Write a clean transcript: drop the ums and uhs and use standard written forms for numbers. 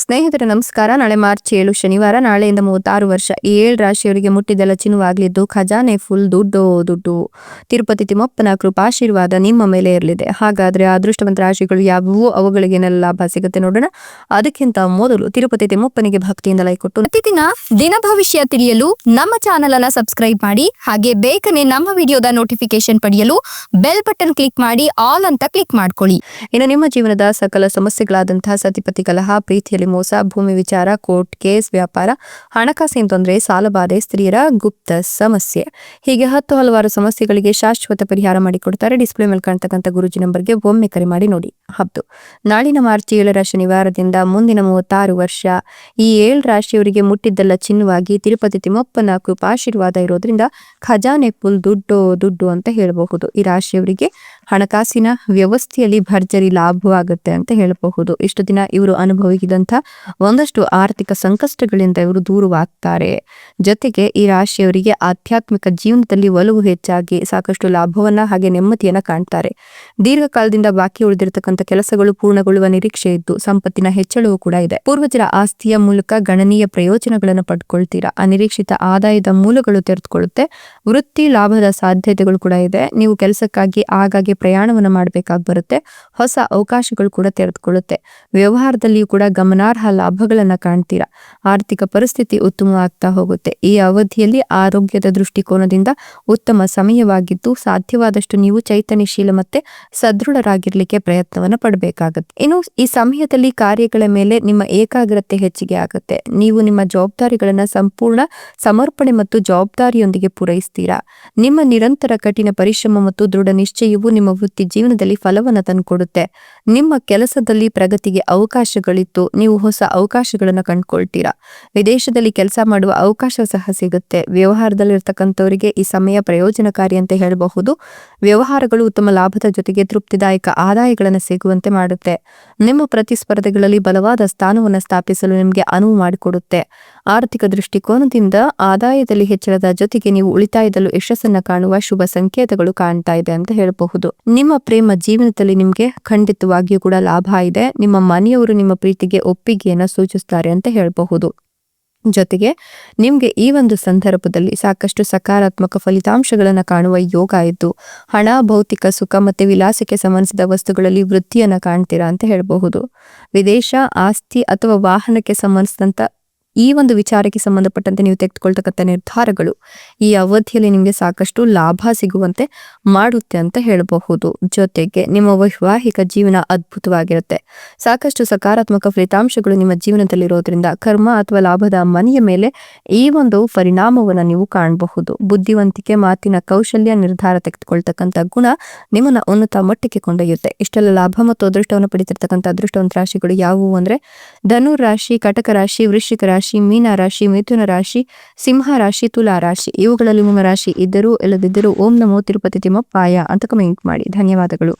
ಸ್ನೇಹಿತರೆ ನಮಸ್ಕಾರ. ನಾಳೆ ಮಾರ್ಚ್ 7 ಶನಿವಾರ. ನಾಳೆಯಿಂದ 36 ವರ್ಷ ಈ 7 ರಾಶಿಯವರಿಗೆ ಮುಟ್ಟಿದ್ದೆಲ್ಲ ಚಿನ್ನವಾಗಲಿದ್ದು ಖಜಾನೆ ಫುಲ್ ದುಡ್ಡು. ತಿರುಪತಿ ತಿಮ್ಮಪ್ಪನ ಕೃಪಾಶೀರ್ವಾದ ನಿಮ್ಮ ಮೇಲೆ ಇರಲಿದೆ. ಹಾಗಾದ್ರೆ ಅದೃಷ್ಟವಂತ ರಾಶಿಗಳು ಯಾವುವು, ಅವುಗಳಿಗೇನೆಲ್ಲ ಲಾಭ ಸಿಗುತ್ತೆ ನೋಡೋಣ. ಅದಕ್ಕಿಂತ ಮೊದಲು ತಿರುಪತಿ ತಿಮ್ಮಪ್ಪನಿಗೆ ಭಕ್ತಿಯಿಂದ ಲೈಕ್ ಕೊಟ್ಟು ಪ್ರತಿದಿನ ದಿನ ಭವಿಷ್ಯ ತಿಳಿಯಲು ನಮ್ಮ ಚಾನೆಲ್ ಅನ್ನ ಸಬ್ಸ್ಕ್ರೈಬ್ ಮಾಡಿ. ಹಾಗೆ ಬೇಗನೆ ನಮ್ಮ ವಿಡಿಯೋದ ನೋಟಿಫಿಕೇಶನ್ ಪಡೆಯಲು ಬೆಲ್ ಬಟನ್ ಕ್ಲಿಕ್ ಮಾಡಿ ಆಲ್ ಅಂತ ಕ್ಲಿಕ್ ಮಾಡ್ಕೊಳ್ಳಿ. ಇನ್ನು ನಿಮ್ಮ ಜೀವನದ ಸಕಲ ಸಮಸ್ಯೆಗಳಾದಂತಹ ಸತಿಪತಿ ಕಲಹ, ಪ್ರೀತಿಯಲ್ಲಿ ಮೋಸ, ಭೂಮಿ ವಿಚಾರ, ಕೋರ್ಟ್ ಕೇಸ್, ವ್ಯಾಪಾರ, ಹಣಕಾಸಿನ ತೊಂದರೆ, ಸಾಲಬಾಧೆ, ಸ್ತ್ರೀಯರ ಗುಪ್ತ ಸಮಸ್ಯೆ, ಹೀಗೆ ಹಲವಾರು ಸಮಸ್ಯೆಗಳಿಗೆ ಶಾಶ್ವತ ಪರಿಹಾರ ಮಾಡಿಕೊಡ್ತಾರೆ. ಡಿಸ್ಪ್ಲೇ ಮೇಲೆ ಕಾಣ್ತಕ್ಕಂಥ ಗುರುಜಿ ನಂಬರ್ಗೆ ಒಮ್ಮೆ ಕರೆ ಮಾಡಿ ನೋಡಿ. ಹೌದು, ನಾಳಿನ ಮಾರ್ಚ್ 7 ಶನಿವಾರದಿಂದ ಮುಂದಿನ 36 ವರ್ಷ ಈ 7 ರಾಶಿಯವರಿಗೆ ಮುಟ್ಟಿದ್ದೆಲ್ಲ ಚಿನ್ನವಾಗಿ ತಿರುಪತಿ ತಿಮ್ಮಪ್ಪನ ಕೃಪಾಶೀರ್ವಾದ ಇರೋದ್ರಿಂದ ಖಜಾನೆ ಫುಲ್ ದುಡ್ಡು ಅಂತ ಹೇಳಬಹುದು. ಈ ರಾಶಿಯವರಿಗೆ ಹಣಕಾಸಿನ ವ್ಯವಸ್ಥೆಯಲ್ಲಿ ಭರ್ಜರಿ ಲಾಭವಾಗುತ್ತೆ ಅಂತ ಹೇಳಬಹುದು. ಇಷ್ಟು ದಿನ ಇವರು ಅನುಭವಿಸಿದಂಥ ಒಂದಷ್ಟು ಆರ್ಥಿಕ ಸಂಕಷ್ಟಗಳಿಂದ ಇವರು ದೂರವಾಗ್ತಾರೆ. ಜೊತೆಗೆ ಈ ರಾಶಿಯವರಿಗೆ ಆಧ್ಯಾತ್ಮಿಕ ಜೀವನದಲ್ಲಿ ಒಲವು ಹೆಚ್ಚಾಗಿ ಸಾಕಷ್ಟು ಲಾಭವನ್ನ ಹಾಗೆ ನೆಮ್ಮದಿಯನ್ನ ಕಾಣ್ತಾರೆ. ದೀರ್ಘಕಾಲದಿಂದ ಬಾಕಿ ಉಳಿದಿರತಕ್ಕಂಥ ಕೆಲಸಗಳು ಪೂರ್ಣಗೊಳ್ಳುವ ನಿರೀಕ್ಷೆ ಇದ್ದು ಸಂಪತ್ತಿನ ಹೆಚ್ಚಳವೂ ಕೂಡ ಇದೆ. ಪೂರ್ವಜರ ಆಸ್ತಿಯ ಮೂಲಕ ಗಣನೀಯ ಪ್ರಯೋಜನಗಳನ್ನು ಪಡ್ಕೊಳ್ತೀರಾ. ಅನಿರೀಕ್ಷಿತ ಆದಾಯದ ಮೂಲಗಳು ತೆರೆದುಕೊಳ್ಳುತ್ತೆ. ವೃತ್ತಿ ಲಾಭದ ಸಾಧ್ಯತೆಗಳು ಕೂಡ ಇದೆ. ನೀವು ಕೆಲಸಕ್ಕಾಗಿ ಆಗಾಗ್ಗೆ ಪ್ರಯಾಣವನ್ನು ಮಾಡಬೇಕಾಗಿ ಬರುತ್ತೆ. ಹೊಸ ಅವಕಾಶಗಳು ಕೂಡ ತೆರೆದುಕೊಳ್ಳುತ್ತೆ. ವ್ಯವಹಾರದಲ್ಲಿಯೂ ಕೂಡ ಗಮನಾರ್ಹ ಲಾಭಗಳನ್ನ ಕಾಣ್ತೀರಾ. ಆರ್ಥಿಕ ಪರಿಸ್ಥಿತಿ ಉತ್ತಮವಾಗ್ತಾ ಹೋಗುತ್ತೆ. ಈ ಅವಧಿಯಲ್ಲಿ ಆರೋಗ್ಯದ ದೃಷ್ಟಿಕೋನದಿಂದ ಉತ್ತಮ ಸಮಯವಾಗಿದ್ದು ಸಾಧ್ಯವಾದಷ್ಟು ನೀವು ಚೈತನ್ಯಶೀಲ ಮತ್ತೆ ಸದೃಢರಾಗಿರ್ಲಿಕ್ಕೆ ಪ್ರಯತ್ನವನ್ನ ಪಡಬೇಕಾಗುತ್ತೆ. ಇನ್ನು ಈ ಸಮಯದಲ್ಲಿ ಕಾರ್ಯಗಳ ಮೇಲೆ ನಿಮ್ಮ ಏಕಾಗ್ರತೆ ಹೆಚ್ಚಿಗೆ ಆಗುತ್ತೆ. ನೀವು ನಿಮ್ಮ ಜವಾಬ್ದಾರಿಗಳನ್ನ ಸಂಪೂರ್ಣ ಸಮರ್ಪಣೆ ಮತ್ತು ಜವಾಬ್ದಾರಿಯೊಂದಿಗೆ ಪೂರೈಸ್ತೀರಾ. ನಿಮ್ಮ ನಿರಂತರ ಕಠಿಣ ಪರಿಶ್ರಮ ಮತ್ತು ದೃಢ ನಿಶ್ಚಯವು ನಿಮ್ಮ ವೃತ್ತಿ ಜೀವನದಲ್ಲಿ ಫಲವನ್ನ ತಂದುಕೊಡುತ್ತೆ. ನಿಮ್ಮ ಕೆಲಸದಲ್ಲಿ ಪ್ರಗತಿಗೆ ಅವಕಾಶಗಳಿತ್ತು. ನೀವು ಹೊಸ ಅವಕಾಶಗಳನ್ನ ಕಂಡುಕೊಳ್ತೀರಾ. ವಿದೇಶದಲ್ಲಿ ಕೆಲಸ ಮಾಡುವ ಅವಕಾಶ ಸಹ ಸಿಗುತ್ತೆ. ವ್ಯವಹಾರದಲ್ಲಿರ್ತಕ್ಕಂಥವರಿಗೆ ಈ ಸಮಯ ಪ್ರಯೋಜನಕಾರಿ ಅಂತ ಹೇಳಬಹುದು. ವ್ಯವಹಾರಗಳು ಉತ್ತಮ ಲಾಭದ ಜೊತೆಗೆ ತೃಪ್ತಿದಾಯಕ ಆದಾಯಗಳನ್ನು ಸಿಗುವಂತೆ ಮಾಡುತ್ತೆ. ನಿಮ್ಮ ಪ್ರತಿಸ್ಪರ್ಧೆಗಳಲ್ಲಿ ಬಲವಾದ ಸ್ಥಾನವನ್ನು ಸ್ಥಾಪಿಸಲು ನಿಮಗೆ ಅನುವು ಮಾಡಿಕೊಡುತ್ತೆ. ಆರ್ಥಿಕ ದೃಷ್ಟಿಕೋನದಿಂದ ಆದಾಯದಲ್ಲಿ ಹೆಚ್ಚಳದ ಜೊತೆಗೆ ನೀವು ಉಳಿತಾಯದಲ್ಲೂ ಯಶಸ್ಸನ್ನ ಕಾಣುವ ಶುಭ ಸಂಕೇತಗಳು ಕಾಣ್ತಾ ಇದೆ ಅಂತ ಹೇಳಬಹುದು. ನಿಮ್ಮ ಪ್ರೇಮ ಜೀವನದಲ್ಲಿ ನಿಮಗೆ ಖಂಡಿತವಾಗಿಯೂ ಕೂಡ ಲಾಭ ಇದೆ. ನಿಮ್ಮ ಮನೆಯವರು ನಿಮ್ಮ ಪ್ರೀತಿಗೆ ಒಪ್ಪಿಗೆಯನ್ನ ಸೂಚಿಸ್ತಾರೆ ಅಂತ ಹೇಳಬಹುದು. ಜೊತೆಗೆ ನಿಮ್ಗೆ ಈ ಒಂದು ಸಂದರ್ಭದಲ್ಲಿ ಸಾಕಷ್ಟು ಸಕಾರಾತ್ಮಕ ಫಲಿತಾಂಶಗಳನ್ನ ಕಾಣುವ ಯೋಗ ಇದ್ದು ಹಣ, ಭೌತಿಕ ಸುಖ ಮತ್ತೆ ವಿಲಾಸಕ್ಕೆ ಸಂಬಂಧಿಸಿದ ವಸ್ತುಗಳಲ್ಲಿ ವೃದ್ಧಿಯನ್ನ ಕಾಣ್ತೀರಾ ಅಂತ ಹೇಳಬಹುದು. ವಿದೇಶ, ಆಸ್ತಿ ಅಥವಾ ವಾಹನಕ್ಕೆ ಸಂಬಂಧಿಸಿದಂತ ಈ ಒಂದು ವಿಚಾರಕ್ಕೆ ಸಂಬಂಧಪಟ್ಟಂತೆ ನೀವು ತೆಗೆದುಕೊಳ್ತಕ್ಕಂಥ ನಿರ್ಧಾರಗಳು ಈ ಅವಧಿಯಲ್ಲಿ ನಿಮಗೆ ಸಾಕಷ್ಟು ಲಾಭ ಸಿಗುವಂತೆ ಮಾಡುತ್ತೆ ಅಂತ ಹೇಳಬಹುದು. ಜೊತೆಗೆ ನಿಮ್ಮ ವೈವಾಹಿಕ ಜೀವನ ಅದ್ಭುತವಾಗಿರುತ್ತೆ. ಸಾಕಷ್ಟು ಸಕಾರಾತ್ಮಕ ಫಲಿತಾಂಶಗಳು ನಿಮ್ಮ ಜೀವನದಲ್ಲಿರೋದ್ರಿಂದ ಕರ್ಮ ಅಥವಾ ಲಾಭದ ಮನೆಯ ಮೇಲೆ ಈ ಒಂದು ಪರಿಣಾಮವನ್ನು ನೀವು ಕಾಣಬಹುದು. ಬುದ್ಧಿವಂತಿಕೆ, ಮಾತಿನ ಕೌಶಲ್ಯ, ನಿರ್ಧಾರ ತೆಗೆದುಕೊಳ್ತಕ್ಕಂಥ ಗುಣ ನಿಮ್ಮನ್ನ ಉನ್ನತ ಮಟ್ಟಕ್ಕೆ ಕೊಂಡೊಯ್ಯುತ್ತೆ. ಇಷ್ಟೆಲ್ಲ ಲಾಭ ಮತ್ತು ಅದೃಷ್ಟವನ್ನು ಪಡಿತಿರ್ತಕ್ಕಂಥ ಅದೃಷ್ಟವಂತ ರಾಶಿಗಳು ಯಾವುವು ಅಂದ್ರೆ ಧನು ರಾಶಿ, ಕಟಕ ರಾಶಿ, ವೃಶ್ಚಿಕ ರಾಶಿ, ಮೀನ ರಾಶಿ, ಮಿಥುನ ರಾಶಿ, ಸಿಂಹ ರಾಶಿ, ತುಲಾ ರಾಶಿ. ಇವುಗಳಲ್ಲಿ ನಿಮ್ಮ ರಾಶಿ ಇದ್ದರೂ ಇಲ್ಲದಿದ್ದರೂ ಓಂ ನಮೋ ತಿರುಪತಿ ತಿಮ್ಮಪ್ಪಾಯ ಅಂತ ಕಮೆಂಟ್ ಮಾಡಿ. ಧನ್ಯವಾದಗಳು.